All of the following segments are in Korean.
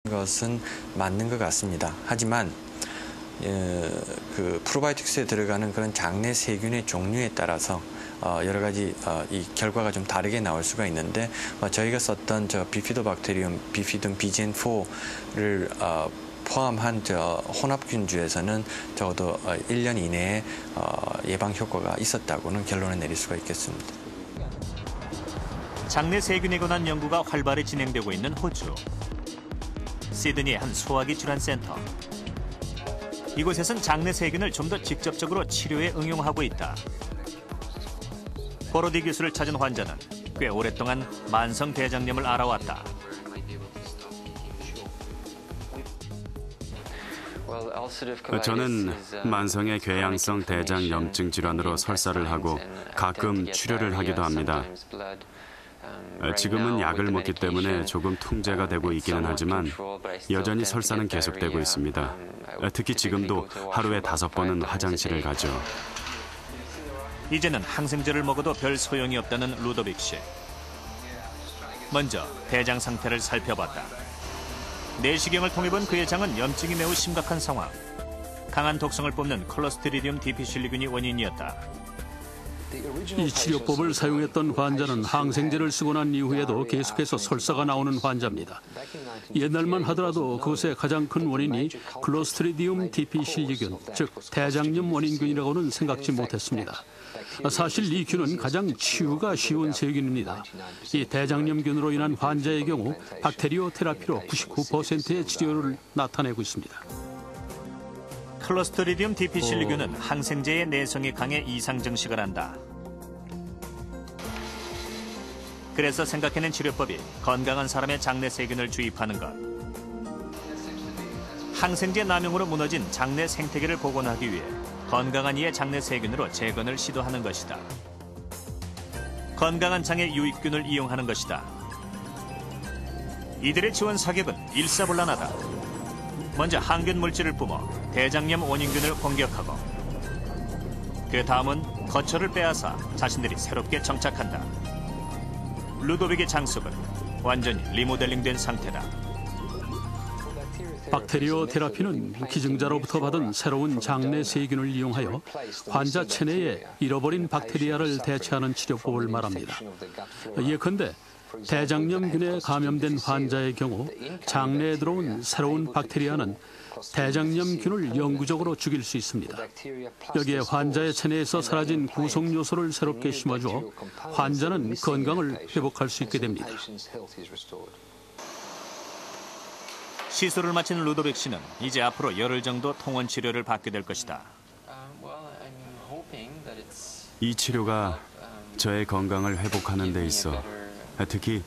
것은 맞는 것 같습니다. 하지만 그 프로바이오틱스에 들어가는 그런 장내 세균의 종류에 따라서 여러 가지 이 결과가 좀 다르게 나올 수가 있는데 저희가 썼던 저 비피도박테리움 비피둠 BGN4를 포함한 혼합균주에서는 적어도 1년 이내에 예방 효과가 있었다고는 결론을 내릴 수가 있겠습니다. 장내 세균에 관한 연구가 활발히 진행되고 있는 호주. 시드니의 한 소화기 질환센터. 이곳에선 장내 세균을 좀 더 직접적으로 치료에 응용하고 있다. 보로디 교수를 찾은 환자는 꽤 오랫동안 만성 대장염을 앓아왔다. 저는 만성의 궤양성 대장염증 질환으로 설사를 하고 가끔 치료를 하기도 합니다. 지금은 약을 먹기 때문에 조금 통제가 되고 있기는 하지만 여전히 설사는 계속되고 있습니다. 특히 지금도 하루에 5번은 화장실을 가죠. 이제는 항생제를 먹어도 별 소용이 없다는 루도빅 씨. 먼저 대장 상태를 살펴봤다. 내시경을 통해 본 그의 장은 염증이 매우 심각한 상황. 강한 독성을 뽐는 클로스트리디움 디피실리균이 원인이었다. 이 치료법을 사용했던 환자는 항생제를 쓰고 난 이후에도 계속해서 설사가 나오는 환자입니다. 옛날만 하더라도 그것의 가장 큰 원인이 클로스트리디움 디피실리균, 즉 대장염 원인균이라고는 생각지 못했습니다. 사실 이 균은 가장 치유가 쉬운 세균입니다. 이 대장염균으로 인한 환자의 경우 박테리오 테라피로 99%의 치료를 나타내고 있습니다. 클로스트리디움 디피실리균은 항생제의 내성이 강해 이상 증식을 한다. 그래서 생각해낸 치료법이 건강한 사람의 장내 세균을 주입하는 것. 항생제 남용으로 무너진 장내 생태계를 복원하기 위해 건강한 이의 장내 세균으로 재건을 시도하는 것이다. 건강한 장의 유익균을 이용하는 것이다. 이들의 지원 사격은 일사불란하다. 먼저 항균 물질을 뿜어 대장염 원인균을 공격하고 그 다음은 거처를 빼앗아 자신들이 새롭게 정착한다. 루도빅의 장속은 완전히 리모델링된 상태다. 박테리오 테라피는 기증자로부터 받은 새로운 장내 세균을 이용하여 환자 체내에 잃어버린 박테리아를 대체하는 치료법을 말합니다. 예컨대 대장염균에 감염된 환자의 경우 장내에 들어온 새로운 박테리아는 대장염균을 영구적으로 죽일 수 있습니다. 여기에 환자의 체내에서 사라진 구성 요소를 새롭게 심어주어 환자는 건강을 회복할 수 있게 됩니다. 시술을 마친 루도빅 씨는 이제 앞으로 열흘 정도 통원 치료를 받게 될 것이다. 이 치료가 저의 건강을 회복하는 데 있어 특히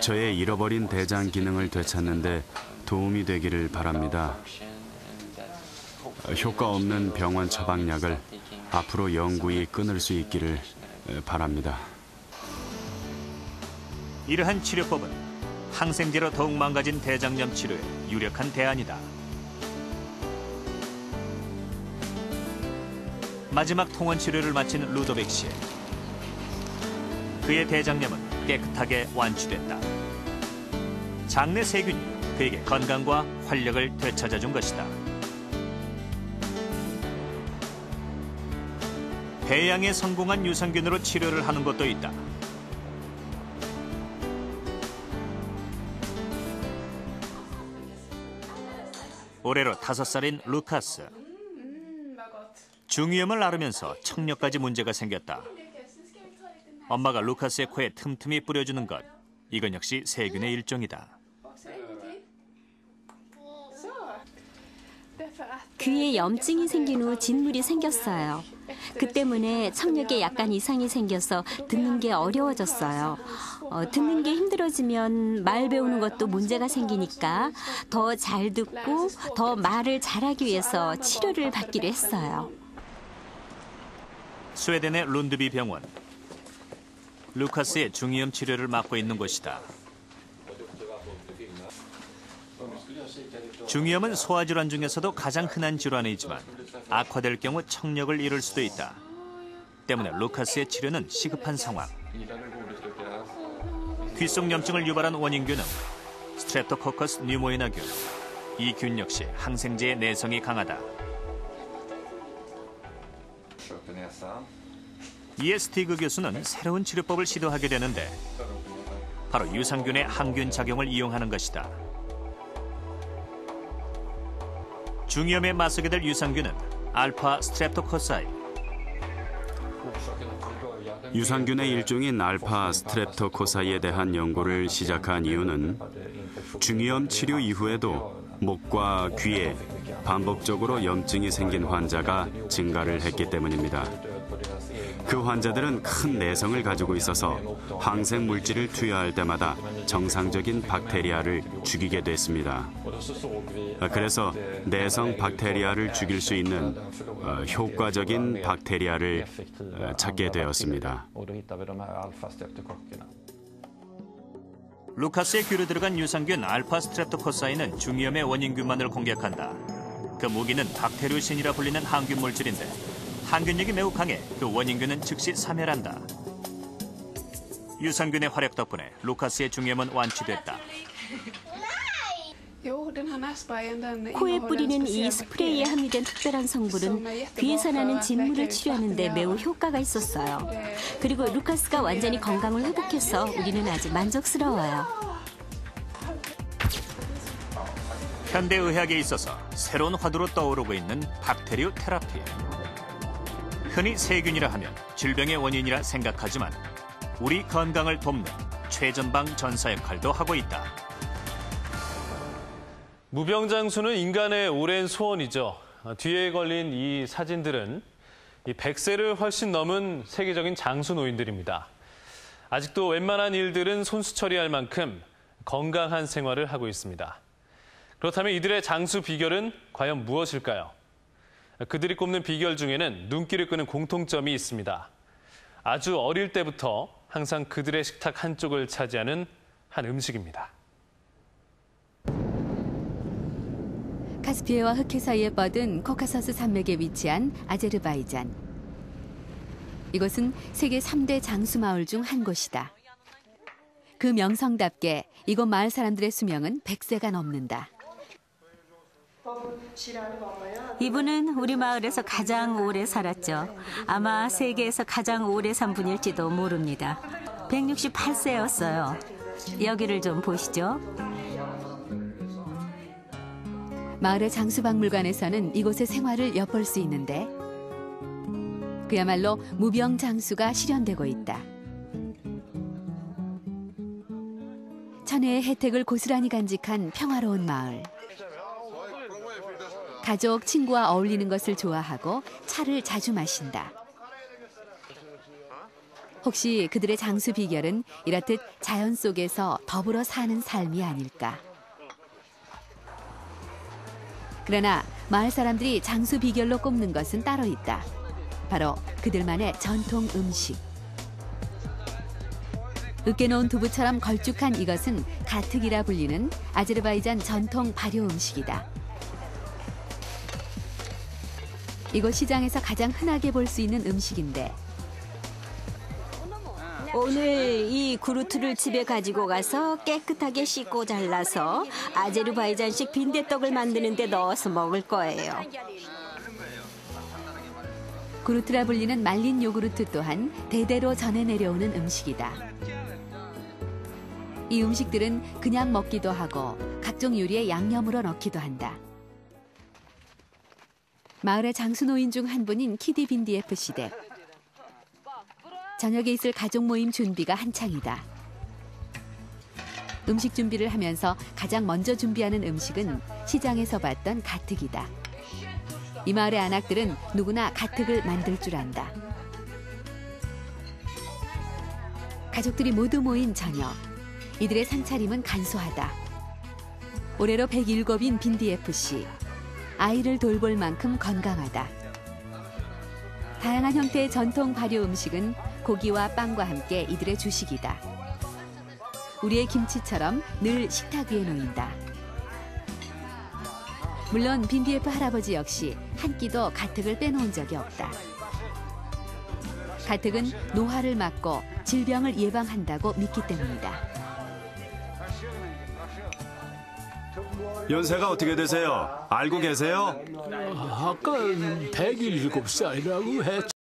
저의 잃어버린 대장 기능을 되찾는 데 도움이 되기를 바랍니다. 효과 없는 병원 처방약을 앞으로 영구히 끊을 수 있기를 바랍니다. 이러한 치료법은 항생제로 더욱 망가진 대장염 치료에 유력한 대안이다. 마지막 통원 치료를 마친 루도빅 씨. 그의 대장염은 깨끗하게 완치됐다. 장내 세균이 그에게 건강과 활력을 되찾아준 것이다. 배양에 성공한 유산균으로 치료를 하는 것도 있다. 올해로 5살인 루카스. 중이염을 앓으면서 청력까지 문제가 생겼다. 엄마가 루카스의 코에 틈틈이 뿌려주는 것. 이건 역시 세균의 일종이다. 귀에 염증이 생긴 후 진물이 생겼어요. 그 때문에 청력에 약간 이상이 생겨서 듣는 게 어려워졌어요. 듣는 게 힘들어지면 말 배우는 것도 문제가 생기니까 더 잘 듣고 더 말을 잘하기 위해서 치료를 받기로 했어요. 스웨덴의 룬드비 병원. 루카스의 중이염 치료를 맡고 있는 곳이다. 중이염은 소화질환 중에서도 가장 흔한 질환이지만 악화될 경우 청력을 잃을 수도 있다. 때문에 루카스의 치료는 시급한 상황. 귓속 염증을 유발한 원인균은 스트랩토코커스 뉴모이나균. 이 균 역시 항생제의 내성이 강하다. 이에 스티그 교수는 새로운 치료법을 시도하게 되는데 바로 유산균의 항균 작용을 이용하는 것이다. 중이염에 맞서게 될 유산균은 알파 스트랩토코사이. 유산균의 일종인 알파 스트랩토코사이에 대한 연구를 시작한 이유는 중이염 치료 이후에도 목과 귀에 반복적으로 염증이 생긴 환자가 증가를 했기 때문입니다. 그 환자들은 큰 내성을 가지고 있어서 항생 물질을 투여할 때마다 정상적인 박테리아를 죽이게 됐습니다. 그래서 내성 박테리아를 죽일 수 있는 효과적인 박테리아를 찾게 되었습니다. 루카스의 귀로 들어간 유산균 알파 스트랩토코사이는 중이염의 원인균만을 공격한다. 그 무기는 박테루신이라 불리는 항균 물질인데 항균력이 매우 강해 그 원인균은 즉시 사멸한다. 유산균의 활약 덕분에 루카스의 중이염은 완치됐다. 코에 뿌리는 이 스프레이에 함유된 특별한 성분은 귀에서 나는 진물을 치료하는 데 매우 효과가 있었어요. 그리고 루카스가 완전히 건강을 회복해서 우리는 아주 만족스러워요. 현대의학에 있어서 새로운 화두로 떠오르고 있는 박테리오 테라피. 흔히 세균이라 하면 질병의 원인이라 생각하지만 우리 건강을 돕는 최전방 전사 역할도 하고 있다. 무병장수는 인간의 오랜 소원이죠. 뒤에 걸린 이 사진들은 이 100세를 훨씬 넘은 세계적인 장수 노인들입니다. 아직도 웬만한 일들은 손수 처리할 만큼 건강한 생활을 하고 있습니다. 그렇다면 이들의 장수 비결은 과연 무엇일까요? 그들이 꼽는 비결 중에는 눈길을 끄는 공통점이 있습니다. 아주 어릴 때부터 항상 그들의 식탁 한쪽을 차지하는 한 음식입니다. 카스피해와 흑해 사이에 뻗은 코카서스 산맥에 위치한 아제르바이잔. 이곳은 세계 3대 장수 마을 중 한 곳이다. 그 명성답게 이곳 마을 사람들의 수명은 100세가 넘는다. 이분은 우리 마을에서 가장 오래 살았죠. 아마 세계에서 가장 오래 산 분일지도 모릅니다. 168세였어요. 여기를 좀 보시죠. 마을의 장수박물관에서는 이곳의 생활을 엿볼 수 있는데 그야말로 무병장수가 실현되고 있다. 천혜의 혜택을 고스란히 간직한 평화로운 마을. 가족, 친구와 어울리는 것을 좋아하고 차를 자주 마신다. 혹시 그들의 장수 비결은 이렇듯 자연 속에서 더불어 사는 삶이 아닐까? 그러나 마을 사람들이 장수 비결로 꼽는 것은 따로 있다. 바로 그들만의 전통 음식. 으깨놓은 두부처럼 걸쭉한 이것은 가특이라 불리는 아제르바이잔 전통 발효 음식이다. 이곳 시장에서 가장 흔하게 볼 수 있는 음식인데 오늘 이 구루트를 집에 가지고 가서 깨끗하게 씻고 잘라서 아제르바이잔식 빈대떡을 만드는 데 넣어서 먹을 거예요. 구루트라 불리는 말린 요구르트 또한 대대로 전해 내려오는 음식이다. 이 음식들은 그냥 먹기도 하고 각종 요리에 양념으로 넣기도 한다. 마을의 장수노인 중 한 분인 키디 빈디에프 시댁. 저녁에 있을 가족 모임 준비가 한창이다. 음식 준비를 하면서 가장 먼저 준비하는 음식은 시장에서 봤던 가특이다. 이 마을의 안악들은 누구나 가특을 만들 줄 안다. 가족들이 모두 모인 저녁. 이들의 상차림은 간소하다. 올해로 107인 빈디에프 씨. 아이를 돌볼 만큼 건강하다. 다양한 형태의 전통 발효 음식은 고기와 빵과 함께 이들의 주식이다. 우리의 김치처럼 늘 식탁 위에 놓인다. 물론 빈디에프 할아버지 역시 한 끼도 가특을 빼놓은 적이 없다. 가특은 노화를 막고 질병을 예방한다고 믿기 때문이다. 연세가 어떻게 되세요? 알고 계세요? 아까 107살이라고 했죠.